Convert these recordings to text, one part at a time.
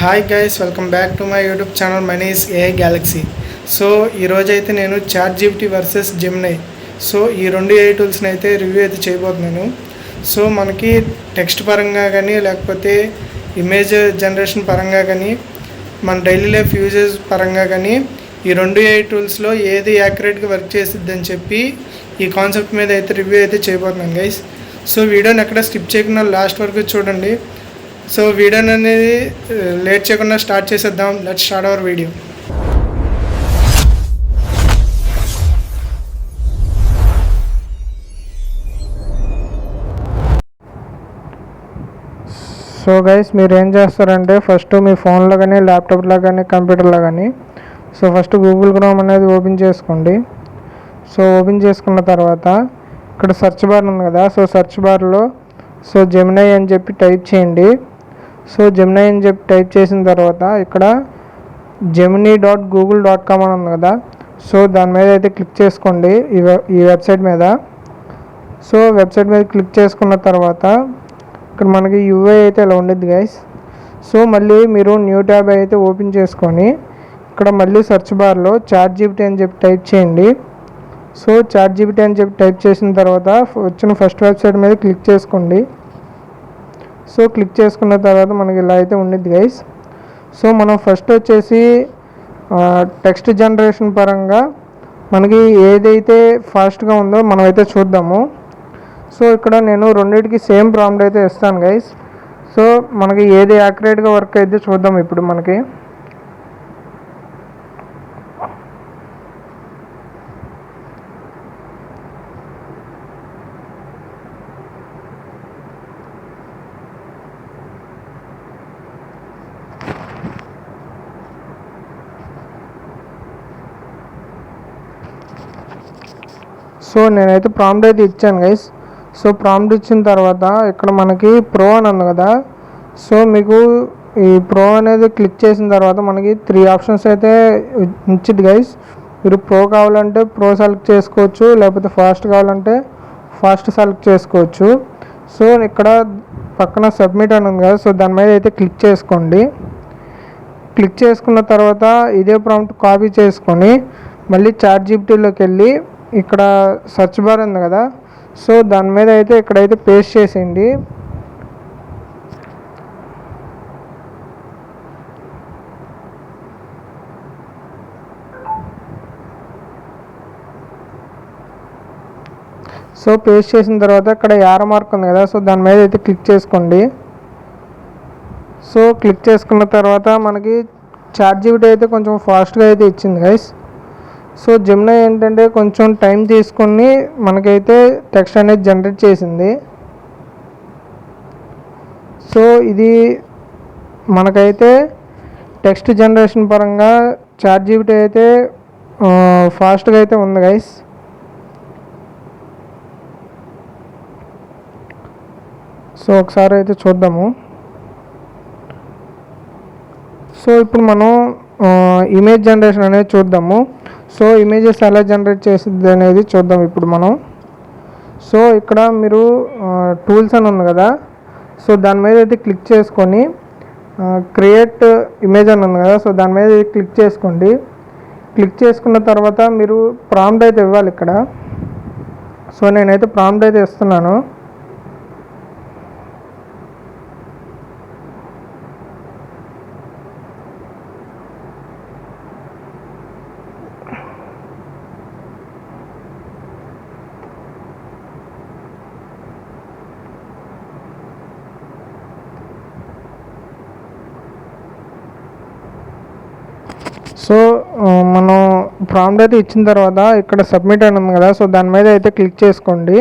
Hi guys, welcome back to my YouTube channel. My name is AI Galaxy. So ఈరోజు అయితే నేను chat GPT versus Gemini, so ఈ రెండు AI టూల్స్ని అయితే review అయితే చేయబోతున్నాను. సో మనకి టెక్స్ట్ పరంగా కానీ లేకపోతే ఇమేజ్ జనరేషన్ పరంగా కానీ మన డైలీ లైఫ్ యూజెస్ పరంగా కానీ ఈ రెండు AI టూల్స్లో ఏది యాక్యురేట్గా వర్క్ చేసిద్ది అని చెప్పి ఈ కాన్సెప్ట్ మీద అయితే రివ్యూ అయితే చేయబోతున్నాను గైస్. సో వీడియోని ఎక్కడ స్కిప్ చేయకుండా లాస్ట్ వరకు చూడండి. సో వీడియోని అనేది లేట్ చేయకుండా స్టార్ట్ చేసేద్దాం. Let's start our video. So guys, మీరు ఏం చేస్తారంటే ఫస్ట్ మీ ఫోన్లో కానీ ల్యాప్టాప్లో కానీ కంప్యూటర్లో కానీ సో ఫస్ట్ గూగుల్ క్రోమ్ అనేది ఓపెన్ చేసుకోండి. సో ఓపెన్ చేసుకున్న తర్వాత ఇక్కడ సెర్చ్ బార్ ఉంది కదా, సో సెర్చ్ బార్లో సో జెమినై అని చెప్పి టైప్ చేయండి. సో జెమినై అని చెప్పి టైప్ చేసిన తర్వాత ఇక్కడ gemini.google.com అని ఉంది కదా, సో దాని మీద అయితే క్లిక్ చేసుకోండి. ఈ వెబ్సైట్ మీద సో వెబ్సైట్ మీద క్లిక్ చేసుకున్న తర్వాత ఇక్కడ మనకి యూఐ అయితే ఇలా ఉండిద్ది గైస్. సో మళ్ళీ మీరు న్యూ ట్యాబ్ అయితే ఓపెన్ చేసుకొని ఇక్కడ మళ్ళీ సెర్చ్ బార్లో చాట్ జీపీటీ అని చెప్పి టైప్ చేయండి. సో చాట్ జీపీటీ అని చెప్పి టైప్ చేసిన తర్వాత వచ్చిన ఫస్ట్ వెబ్సైట్ మీద క్లిక్ చేసుకోండి. సో క్లిక్ చేసుకున్న తర్వాత మనకి ఇలా అయితే ఉండిద్ది గైస్. సో మనం ఫస్ట్ వచ్చేసి టెక్స్ట్ జనరేషన్ పరంగా మనకి ఏదైతే ఫాస్ట్గా ఉందో మనం అయితే చూద్దాము. సో ఇక్కడ నేను రెండింటికి సేమ్ ప్రాంప్ట్ అయితే ఇస్తాను గైస్. సో మనకి ఏది యాక్యురేట్గా వర్క్ అయితే చూద్దాం ఇప్పుడు మనకి. సో నేనైతే ప్రాంప్ట్ అయితే ఇచ్చాను గైస్. సో ప్రాంప్ట్ ఇచ్చిన తర్వాత ఇక్కడ మనకి ప్రో అని ఉంది కదా, సో మీకు ఈ ప్రో అనేది క్లిక్ చేసిన తర్వాత మనకి 3 ఆప్షన్స్ అయితే ఇచ్చిద్ది గైస్. మీరు ప్రో కావాలంటే ప్రో సెలెక్ట్ చేసుకోవచ్చు, లేకపోతే ఫాస్ట్ కావాలంటే ఫాస్ట్ సెలెక్ట్ చేసుకోవచ్చు. సో ఇక్కడ పక్కన సబ్మిట్ అని ఉంది కదా, సో దాని మీద అయితే క్లిక్ చేసుకోండి. క్లిక్ చేసుకున్న తర్వాత ఇదే ప్రాంప్ట్ కాపీ చేసుకొని మళ్ళీ చాట్ జీపీటీలోకి వెళ్ళి ఇక్కడ సెర్చ్ బార్ ఉంది కదా, సో దాని మీద అయితే ఇక్కడైతే పేస్ట్ చేసేయండి. సో పేస్ట్ చేసిన తర్వాత ఇక్కడ యారో మార్క్ ఉంది కదా, సో దాని మీద అయితే క్లిక్ చేసుకోండి. సో క్లిక్ చేసుకున్న తర్వాత మనకి చాట్ జీపీటీ అయితే కొంచెం ఫాస్ట్గా అయితే ఇచ్చింది గైస్. సో జెమినై ఏంటంటే కొంచెం టైం తీసుకొని మనకైతే టెక్స్ట్ అనేది జనరేట్ చేసింది. సో ఇది మనకైతే టెక్స్ట్ జనరేషన్ పరంగా చాట్ జీపీటీ అయితే ఫాస్ట్గా అయితే ఉంది గైస్. సో ఒకసారి అయితే చూద్దాము. సో ఇప్పుడు మనం ఇమేజ్ జనరేషన్ అనేది చూద్దాము. సో ఇమేజెస్ ఎలా జనరేట్ చేసిద్ది అనేది చూద్దాం ఇప్పుడు మనం. సో ఇక్కడ మీరు టూల్స్ అని ఉంది కదా, సో దాని మీద అయితే క్లిక్ చేసుకొని క్రియేట్ ఇమేజ్ అని ఉంది కదా, సో దాని మీద క్లిక్ చేసుకోండి. క్లిక్ చేసుకున్న తర్వాత మీరు ప్రాంప్ట్ అయితే ఇవ్వాలి ఇక్కడ. సో నేనైతే ప్రాంప్ట్ అయితే ఇస్తున్నాను. సో మనం ప్రాంప్ట్ అయితే ఇచ్చిన తర్వాత ఇక్కడ సబ్మిట్ అని ఉంది కదా, సో దాని మీద అయితే క్లిక్ చేసుకోండి.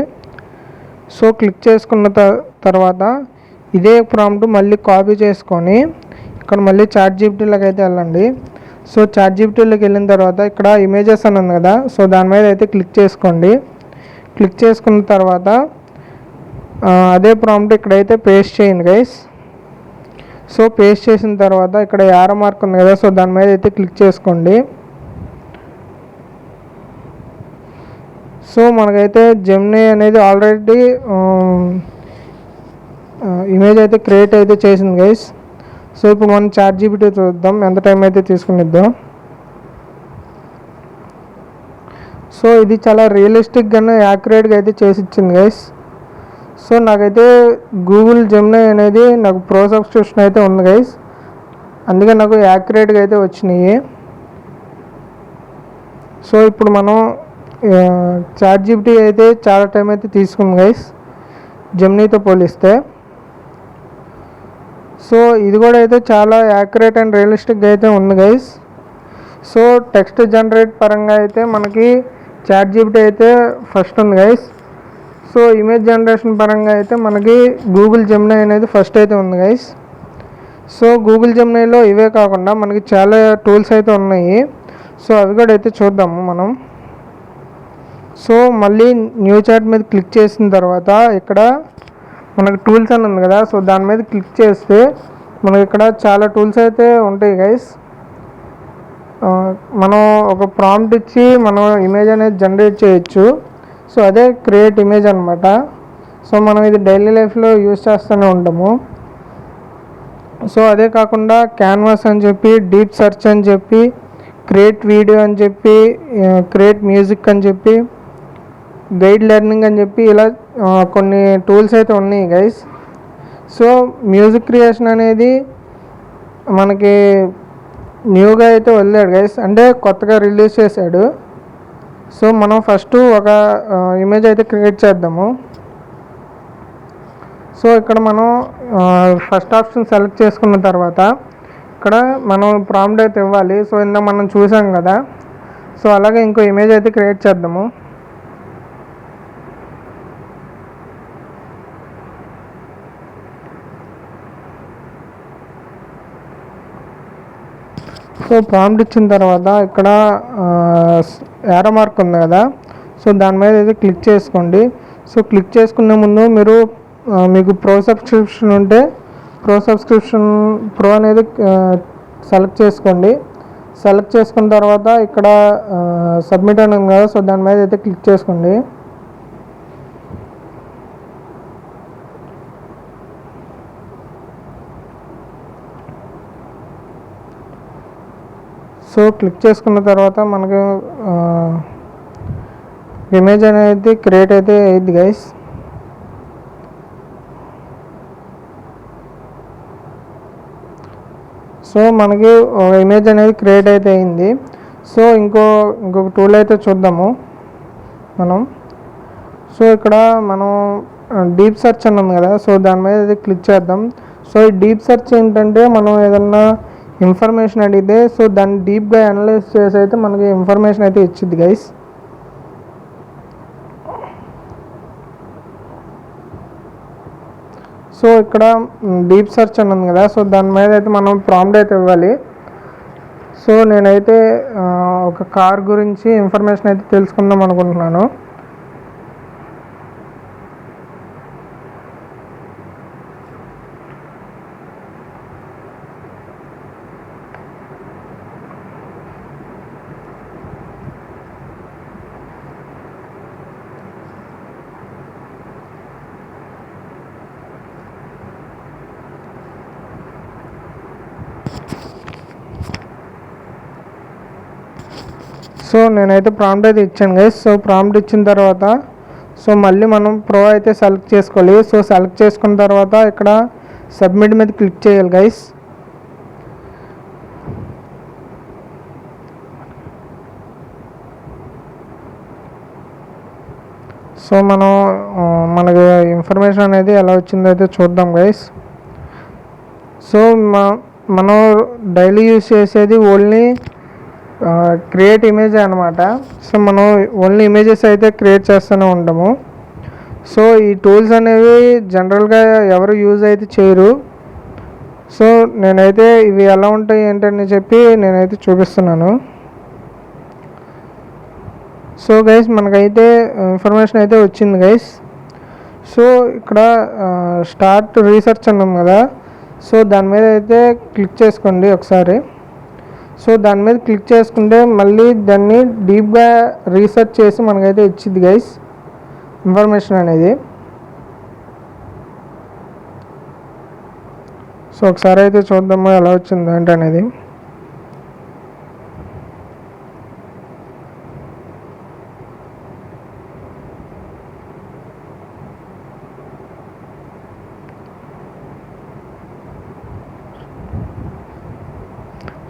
సో క్లిక్ చేసుకున్న తర్వాత ఇదే ప్రాంప్ట్ మళ్ళీ కాపీ చేసుకొని ఇక్కడ మళ్ళీ చాట్ జీపీటీలోకి అయితే వెళ్ళండి. సో చాట్ జీపీటీలోకి వెళ్ళిన తర్వాత ఇక్కడ ఇమేజెస్ అని ఉంది కదా, సో దాని మీద అయితే క్లిక్ చేసుకోండి. క్లిక్ చేసుకున్న తర్వాత అదే ప్రాంప్ట్ ఇక్కడైతే పేస్ట్ చేయండి గైస్. సో పేస్ట్ చేసిన తర్వాత ఇక్కడ యారో మార్క్ ఉంది కదా, సో దాని మీద అయితే క్లిక్ చేసుకోండి. సో మనకైతే జెమినై అనేది ఆల్రెడీ ఇమేజ్ అయితే క్రియేట్ అయితే చేసింది గైస్. సో ఇప్పుడు మనం చాట్ జీపీటీ చూద్దాం ఎంత టైం అయితే తీసుకునిద్దాం. సో ఇది చాలా రియలిస్టిక్గానే యాక్యురేట్గా అయితే చేసి ఇచ్చింది గైస్. సో నాకైతే గూగుల్ జెమినీ అనేది నాకు ప్రో సబ్స్క్రిప్షన్ అయితే ఉంది గైస్, అందుకే నాకు యాక్యురేట్గా అయితే వచ్చినాయి. సో ఇప్పుడు మనం చాట్ జీపీటీ అయితే చాలా టైం అయితే తీసుకుంది గైస్ జెమినీతో పోలిస్తే. సో ఇది కూడా అయితే చాలా యాక్యురేట్ అండ్ రియలిస్టిక్గా అయితే ఉంది గైస్. సో టెక్స్ట్ జనరేట్ పరంగా అయితే మనకి చాట్ జీపీటీ అయితే ఫస్ట్ ఉంది గైస్. సో ఇమేజ్ జనరేషన్ పరంగా అయితే మనకి గూగుల్ జెమినీ అనేది ఫస్ట్ అయితే ఉంది గైస్. సో గూగుల్ జెమినీలో ఇవే కాకుండా మనకి చాలా టూల్స్ అయితే ఉన్నాయి. సో అవి కూడా అయితే చూద్దాము మనం. సో మళ్ళీ న్యూ చాట్ మీద క్లిక్ చేసిన తర్వాత ఇక్కడ మనకి టూల్స్ అని ఉంది కదా, సో దాని మీద క్లిక్ చేస్తే మనకి ఇక్కడ చాలా టూల్స్ అయితే ఉంటాయి గైస్. మనం ఒక ప్రాంప్ట్ ఇచ్చి మనం ఇమేజ్ అనేది జనరేట్ చేయొచ్చు. సో అదే క్రియేట్ ఇమేజ్ అనమాట. సో మనం ఇది డైలీ లైఫ్లో యూజ్ చేస్తూనే ఉంటాము. సో అదే కాకుండా క్యాన్వాస్ అని చెప్పి, డీప్ సెర్చ్ అని చెప్పి, క్రియేట్ వీడియో అని చెప్పి, క్రియేట్ మ్యూజిక్ అని చెప్పి, గైడ్ లెర్నింగ్ అని చెప్పి ఇలా కొన్ని టూల్స్ అయితే ఉన్నాయి గైస్. సో మ్యూజిక్ క్రియేషన్ అనేది మనకి న్యూగా అయితే వదిలాడు గైస్, అంటే కొత్తగా రిలీజ్ చేశాడు. సో మనం ఫస్ట్ ఒక ఇమేజ్ అయితే క్రియేట్ చేద్దాము. సో ఇక్కడ మనం ఫస్ట్ ఆప్షన్ సెలెక్ట్ చేసుకున్న తర్వాత ఇక్కడ మనం ప్రాంప్ట్ అయితే ఇవ్వాలి. సో ఇందాక మనం చూసాం కదా, సో అలాగే ఇంకో ఇమేజ్ అయితే క్రియేట్ చేద్దాము. సో ప్రాంప్ట్ ఇచ్చిన తర్వాత ఇక్కడ యారో మార్క్ ఉంది కదా, సో దాని మీద అయితే క్లిక్ చేసుకోండి. సో క్లిక్ చేసుకునే ముందు మీకు ప్రో సబ్స్క్రిప్షన్ ఉంటే ప్రో అనేది సెలెక్ట్ చేసుకోండి. సెలెక్ట్ చేసుకున్న తర్వాత ఇక్కడ సబ్మిట్ అని ఉంది కదా, సో దాని మీద అయితే క్లిక్ చేసుకోండి. సో క్లిక్ చేసుకున్న తర్వాత మనకు ఇమేజ్ అనేది క్రియేట్ అయితే అయ్యింది గైస్. సో మనకి ఇమేజ్ అనేది క్రియేట్ అయితే అయింది. సో ఇంకొక టూల్ అయితే చూద్దాము మనం. సో ఇక్కడ మనం డీప్ సెర్చ్ అని ఉంది కదా, సో దాని మీద అయితే క్లిక్ చేద్దాం. సో ఈ డీప్ సెర్చ్ ఏంటంటే మనం ఏదన్నా ఇన్ఫర్మేషన్ అడిగితే సో దాన్ని డీప్గా అనలైజ్ చేసి అయితే మనకి ఇన్ఫర్మేషన్ అయితే ఇచ్చింది గైస్. సో ఇక్కడ డీప్ సెర్చ్ అని ఉంది కదా, సో దాని మీద అయితే మనం ప్రాంప్ట్ అయితే ఇవ్వాలి. సో నేనైతే ఒక కార్ గురించి ఇన్ఫర్మేషన్ అయితే తెలుసుకుందాం అనుకుంటున్నాను. సో నేనైతే ప్రాంప్ట్ అయితే ఇచ్చాను గైస్. సో ప్రాంప్ట్ ఇచ్చిన తర్వాత సో మళ్ళీ మనం ప్రో అయితే సెలెక్ట్ చేసుకోవాలి. సో సెలెక్ట్ చేసుకున్న తర్వాత ఇక్కడ సబ్మిట్ మీద క్లిక్ చేయాలి గైస్. సో మనకి ఇన్ఫర్మేషన్ అనేది ఎలా వచ్చిందో అయితే చూద్దాం గైస్. సో మనం డైలీ యూజ్ చేసేది ఓన్లీ క్రియేట్ ఇమేజ్ అనమాట. సో మనం ఓన్లీ ఇమేజెస్ అయితే క్రియేట్ చేస్తూనే ఉంటాము. సో ఈ టూల్స్ అనేవి జనరల్గా ఎవరు యూజ్ అయితే చేయరు. సో నేనైతే ఇవి ఎలా ఉంటాయి ఏంటని చెప్పి నేనైతే చూపిస్తున్నాను. సో గైస్ మనకైతే ఇన్ఫర్మేషన్ అయితే వచ్చింది గైస్. సో ఇక్కడ స్టార్ట్ రీసెర్చ్ అన్నాం కదా, సో దాని మీద అయితే క్లిక్ చేసుకోండి ఒకసారి. సో దాని మీద క్లిక్ చేసుకుంటే మళ్ళీ దాన్ని డీప్గా రీసెర్చ్ చేసి మనకైతే ఇచ్చింది గైస్ ఇన్ఫర్మేషన్ అనేది. సో ఒకసారి అయితే చూద్దాము ఎలా వచ్చింది ఏంటనేది.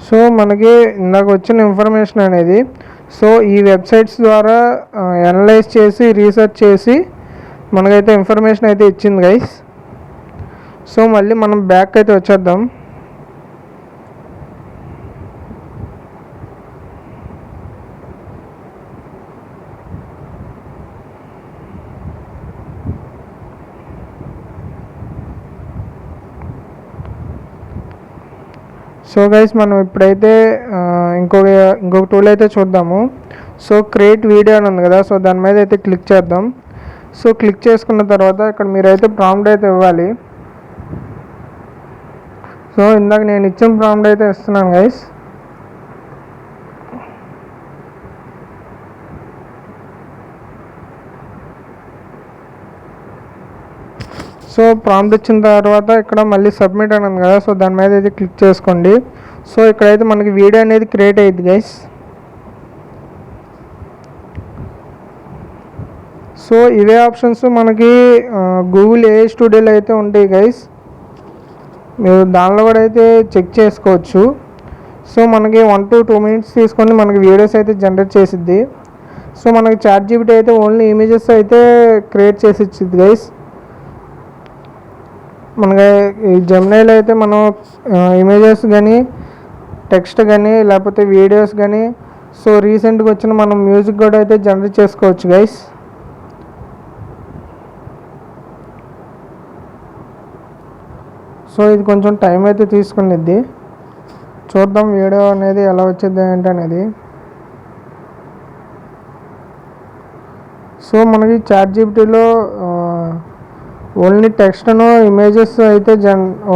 సో మనకి ఇందాక వచ్చిన ఇన్ఫర్మేషన్ అనేది సో ఈ వెబ్సైట్స్ ద్వారా అనలైజ్ చేసి రీసెర్చ్ చేసి మనకైతే ఇన్ఫర్మేషన్ అయితే ఇచ్చింది గైస్. సో మళ్ళీ మనం బ్యాక్ అయితే వచ్చేద్దాం. సో గైస్ మనం ఇప్పుడైతే ఇంకొక టూల్ అయితే చూద్దాము. సో క్రియేట్ వీడియో అని ఉంది కదా, సో దాని మీద అయితే క్లిక్ చేద్దాం. సో క్లిక్ చేసుకున్న తర్వాత ఇక్కడ మీరైతే ప్రాంప్ట్ అయితే ఇవ్వాలి. సో ఇందాక నేను ఇచ్చిన ప్రాంప్ట్ అయితే ఇస్తున్నాను గైస్. సో ప్రాంప్ట్ ఇచ్చిన తర్వాత ఇక్కడ మళ్ళీ సబ్మిట్ అని ఉంది కదా, సో దాని మీద అయితే క్లిక్ చేసుకోండి. సో ఇక్కడైతే మనకి వీడియో అనేది క్రియేట్ అయ్యింది గైస్. సో ఇవే ఆప్షన్స్ మనకి గూగుల్ AI స్టూడియోలో అయితే ఉంటాయి గైస్. మీరు దానిలో కూడా అయితే చెక్ చేసుకోవచ్చు. సో మనకి 1 to 2 minutes తీసుకొని మనకి వీడియోస్ అయితే జనరేట్ చేసిద్ది. సో మనకి ChatGPT అయితే ఓన్లీ ఇమేజెస్ అయితే క్రియేట్ చేసి ఇచ్చిద్ది గైస్. మనకి ఈ జెమినైలో అయితే మనం ఇమేజెస్ కానీ టెక్స్ట్ కానీ లేకపోతే వీడియోస్ కానీ సో రీసెంట్గా వచ్చిన మనం మ్యూజిక్ కూడా అయితే జనరేట్ చేసుకోవచ్చు గైస్. సో ఇది కొంచెం టైం అయితే తీసుకునిద్ది. చూద్దాం వీడియో అనేది ఎలా వచ్చింది ఏంటనేది. సో మనకి ChatGPTలో ఓన్లీ టెక్స్ట్ను ఇమేజెస్ అయితే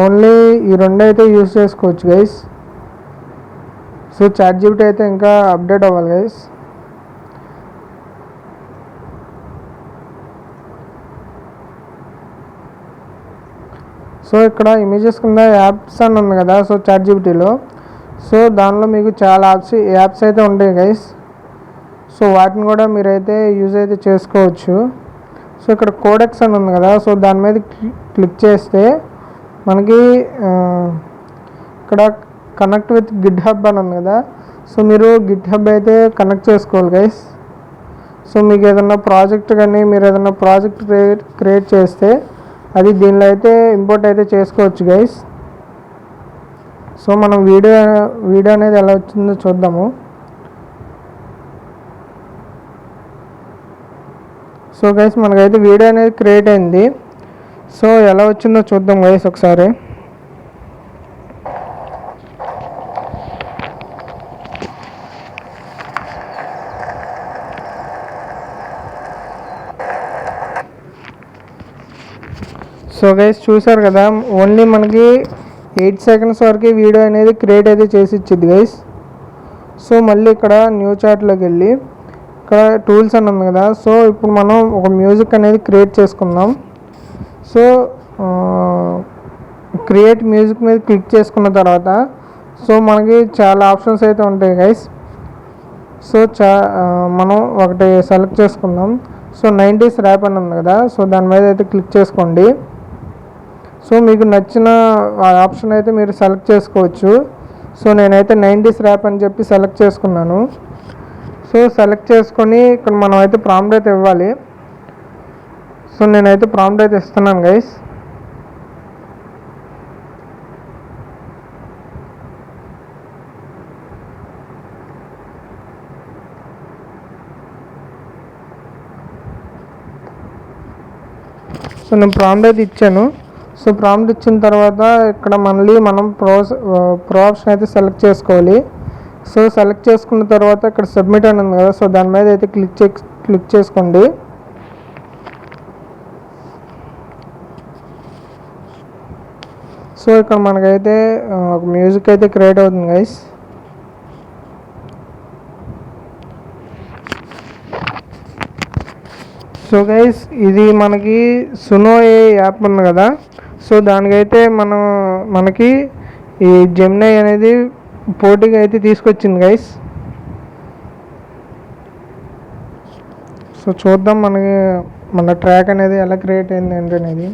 ఓన్లీ ఈ రెండు అయితే యూజ్ చేసుకోవచ్చు గైస్. సో ChatGPT అయితే ఇంకా అప్డేట్ అవ్వాలి గైస్. సో ఇక్కడ ఇమేజెస్ కింద యాప్స్ అని ఉంది కదా, సో ChatGPTలో సో దానిలో మీకు చాలా యాప్స్ అయితే ఉంటాయి గైస్. సో వాటిని కూడా మీరైతే యూజ్ అయితే చేసుకోవచ్చు. సో ఇక్కడ కోడెక్స్ అని ఉంది కదా, సో దాని మీద క్లిక్ చేస్తే మనకి ఇక్కడ కనెక్ట్ విత్ GitHub అని ఉంది కదా, సో మీరు GitHub అయితే కనెక్ట్ చేసుకోవాలి గైస్. సో మీకు ఏదైనా ప్రాజెక్ట్ కానీ మీరు ఏదైనా ప్రాజెక్ట్ క్రియేట్ చేస్తే అది దీనిలో అయితే ఇంపోర్ట్ అయితే చేసుకోవచ్చు గైస్. సో మనం వీడియో అనేది ఎలా వచ్చిందో చూద్దాము. సో గైస్ మనకైతే వీడియో అనేది క్రియేట్ అయింది. సో ఎలా వచ్చిందో చూద్దాం గైస్ ఒకసారి. సో గైస్ చూసారు కదా, ఓన్లీ మనకి 8 seconds వరకు వీడియో అనేది క్రియేట్ అయితే చేసి ఇచ్చింది గైస్. సో మళ్ళీ ఇక్కడ న్యూ చార్ట్లోకి వెళ్ళి ఇక్కడ టూల్స్ అని ఉంది కదా, సో ఇప్పుడు మనం ఒక మ్యూజిక్ అనేది క్రియేట్ చేసుకుందాం. సో క్రియేట్ మ్యూజిక్ మీద క్లిక్ చేసుకున్న తర్వాత సో మనకి చాలా ఆప్షన్స్ అయితే ఉంటాయి గైస్. సో మనం ఒకటి సెలెక్ట్ చేసుకుందాం. సో 90s ర్యాప్ అని ఉంది కదా, సో దాని మీద అయితే క్లిక్ చేసుకోండి. సో మీకు నచ్చిన ఆప్షన్ అయితే మీరు సెలెక్ట్ చేసుకోవచ్చు. సో నేనైతే 90s ర్యాప్ అని చెప్పి సెలెక్ట్ చేసుకున్నాను. సో సెలెక్ట్ చేసుకొని ఇక్కడ మనం అయితే ప్రాంప్ట్ అయితే ఇవ్వాలి. సో నేనైతే ప్రాంప్ట్ అయితే ఇస్తున్నాను గైస్. సో నేను ప్రాంప్ట్ అయితే ఇచ్చాను. సో ప్రాంప్ట్ ఇచ్చిన తర్వాత ఇక్కడ మళ్ళీ మనం ప్రో ఆప్షన్ అయితే సెలెక్ట్ చేసుకోవాలి. సో సెలెక్ట్ చేసుకున్న తర్వాత ఇక్కడ సబ్మిట్ అని ఉంది కదా, సో దాని మీద అయితే క్లిక్ చేసుకోండి. సో ఇక్కడ మనకైతే ఒక మ్యూజిక్ అయితే క్రియేట్ అవుతుంది గైస్. సో గైస్ ఇది మనకి సునో AI యాప్ ఉంది కదా, సో దానికైతే మనకి ఈ జెమినీ అనేది పోటీగా అయితే తీసుకొచ్చింది గైస్. సో చూద్దాం మన ట్రాక్ అనేది ఎలా క్రియేట్ అయింది ఏంటనేది.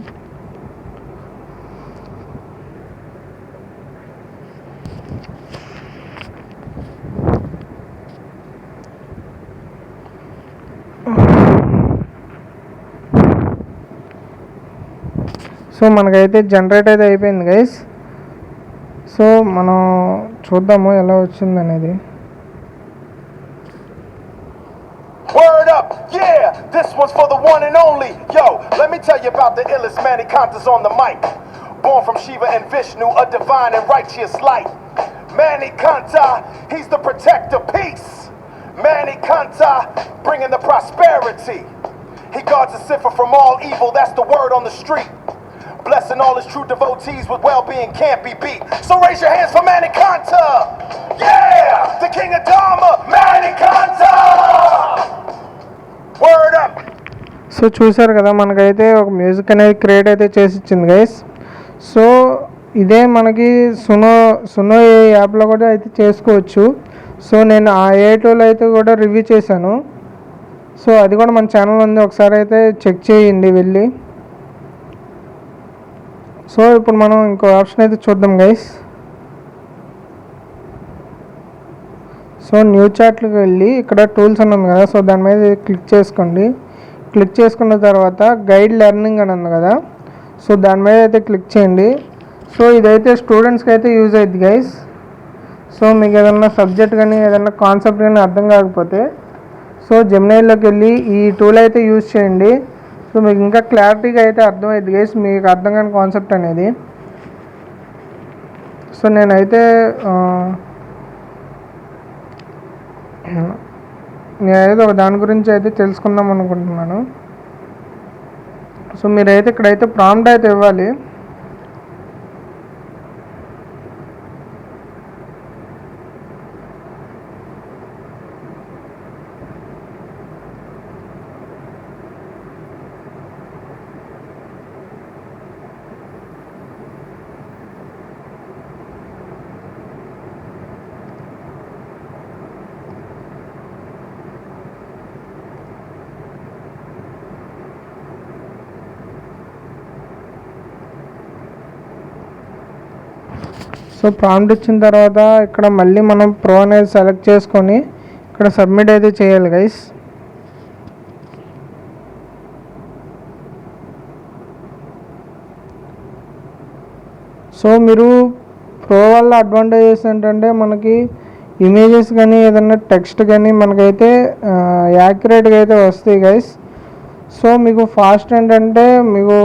సో మనకైతే జనరేట్ అయితే అయిపోయింది గైస్. సో మనం చూద్దాము ఎలా వచ్చింది అనేది. Word up, yeah, this one's for the one and only. Yo, let me tell you about the illest Manny Kanta's on the mic. Born from Shiva and Vishnu, a divine and righteous light. Manny Kanta, he's the protector of peace. Manny Kanta, bringing the prosperity. He guards the cipher from all evil, that's the word on the street. Blessing all his true devotees with well-being can't be beat. So raise your hands for Manny Kanta. Yeah, the king of Dharma, Manny Kanta. Word up. So చూసారు కదా, మనకైతే ఒక music అనేది create అయితే చేసి ఇచ్చింది guys. So ఇదే మనకి సునో ఏ యాప్లో కూడా అయితే చేసుకోవచ్చు. సో నేను ఆ ఏ టూల్ అయితే కూడా రివ్యూ చేశాను. సో అది కూడా మన ఛానల్ ఉంది, ఒకసారి అయితే చెక్ చేయండి వెళ్ళి. సో ఇప్పుడు మనం ఇంకో ఆప్షన్ అయితే చూద్దాం గైస్. సో న్యూ చాట్లోకి వెళ్ళి ఇక్కడ టూల్స్ అని ఉంది కదా, సో దాని మీద క్లిక్ చేసుకోండి. క్లిక్ చేసుకున్న తర్వాత గైడ్ లెర్నింగ్ అని ఉంది కదా, సో దాని మీద అయితే క్లిక్ చేయండి. సో ఇదైతే స్టూడెంట్స్కి అయితే యూజ్ అవుతుంది గైస్. సో మీకు ఏదన్నా సబ్జెక్ట్ కానీ ఏదన్నా కాన్సెప్ట్ కానీ అర్థం కాకపోతే సో జెమినీలోకి వెళ్ళి ఈ టూల్ అయితే యూజ్ చేయండి. సో మీకు ఇంకా క్లారిటీగా అయితే అర్థమవుతుంది గైస్, మీకు అర్థం కాని కాన్సెప్ట్ అనేది. సో నేనైతే ఒక దాని గురించి అయితే తెలుసుకుందాం అనుకుంటున్నాను. సో మీరైతే ఇక్కడైతే ప్రాంప్ట్ అయితే ఇవ్వాలి. సో ప్రాంప్ట్ ఇచ్చిన తర్వాత ఇక్కడ మళ్ళీ మనం ప్రో అనేది సెలెక్ట్ చేసుకొని ఇక్కడ సబ్మిట్ అయితే చేయాలి గైస్. సో మీరు ప్రో వల్ల అడ్వాంటేజెస్ ఏంటంటే మనకి ఇమేజెస్ కానీ ఏదన్నా టెక్స్ట్ కానీ మనకైతే యాక్యురేట్గా అయితే వస్తాయి గైస్. సో మీకు ఫాస్ట్ ఏంటంటే మీకు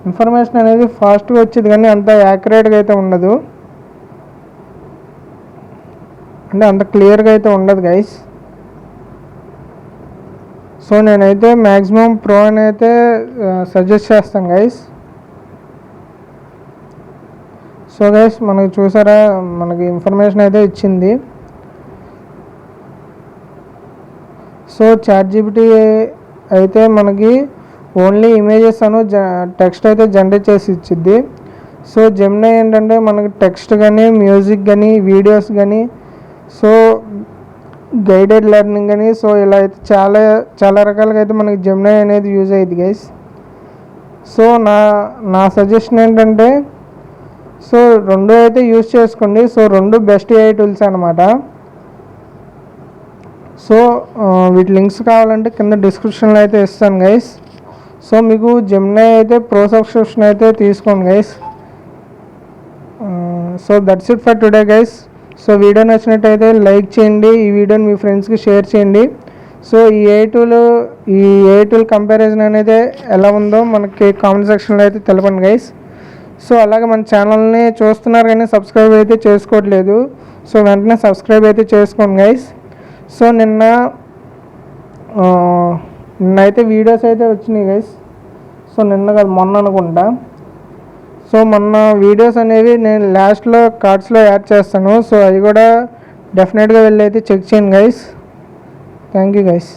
ఇన్ఫర్మేషన్ అనేది ఫాస్ట్గా వచ్చేది కానీ అంత యాక్యురేట్గా అయితే ఉండదు, అంటే అంత క్లియర్గా అయితే ఉండదు గైస్. సో నేనైతే మ్యాక్సిమం ప్రో అని అయితే సజెస్ట్ చేస్తాను గైస్. సో గైస్ మనకి చూసారా, మనకి ఇన్ఫర్మేషన్ అయితే ఇచ్చింది. సో చాట్‌జిపిటి అయితే మనకి ఓన్లీ ఇమేజెస్ అను టెక్స్ట్ అయితే జనరేట్ చేసి ఇచ్చిద్ది. సో జెమినీ ఏంటంటే మనకి టెక్స్ట్ కానీ మ్యూజిక్ కానీ వీడియోస్ కానీ సో గైడెడ్ లెర్నింగ్ కానీ సో ఇలా అయితే చాలా రకాలుగా అయితే మనకి జెమినీ అనేది యూజ్ అయ్యింది గైస్. సో నా సజెషన్ ఏంటంటే సో రెండు అయితే యూజ్ చేసుకోండి. సో రెండు బెస్ట్ ఏఐ టూల్స్ అనమాట. సో వీటి లింక్స్ కావాలంటే కింద డిస్క్రిప్షన్లో అయితే ఇస్తాను గైస్. సో మీకు జెమినీ అయితే ప్రో సబ్స్క్రిప్షన్ అయితే తీసుకోండి guys. So that's it for today guys. So video నచ్చినట్టయితే లైక్ చేయండి, ఈ వీడియోని మీ ఫ్రెండ్స్కి షేర్ చేయండి. సో ఈ ఏ టూల్ కంపారిజన్ అనేది ఎలా ఉందో మనకి కామెంట్ సెక్షన్లో అయితే తెలపండి గైస్. సో అలాగే మన ఛానల్ని చూస్తున్నారు కానీ సబ్స్క్రైబ్ అయితే చేసుకోవట్లేదు, సో వెంటనే సబ్స్క్రైబ్ అయితే చేసుకోండి గైస్. సో నిన్నైతే వీడియోస్ అయితే వచ్చినాయి గైస్. సో నిన్న కాదు మొన్న అనుకుంటా. సో మొన్న వీడియోస్ అనేవి నేను లాస్ట్లో కార్డ్స్లో యాడ్ చేస్తాను. సో అవి కూడా డెఫినెట్గా వెళ్ళి అయితే చెక్ చేయండి గైస్. Thank you guys.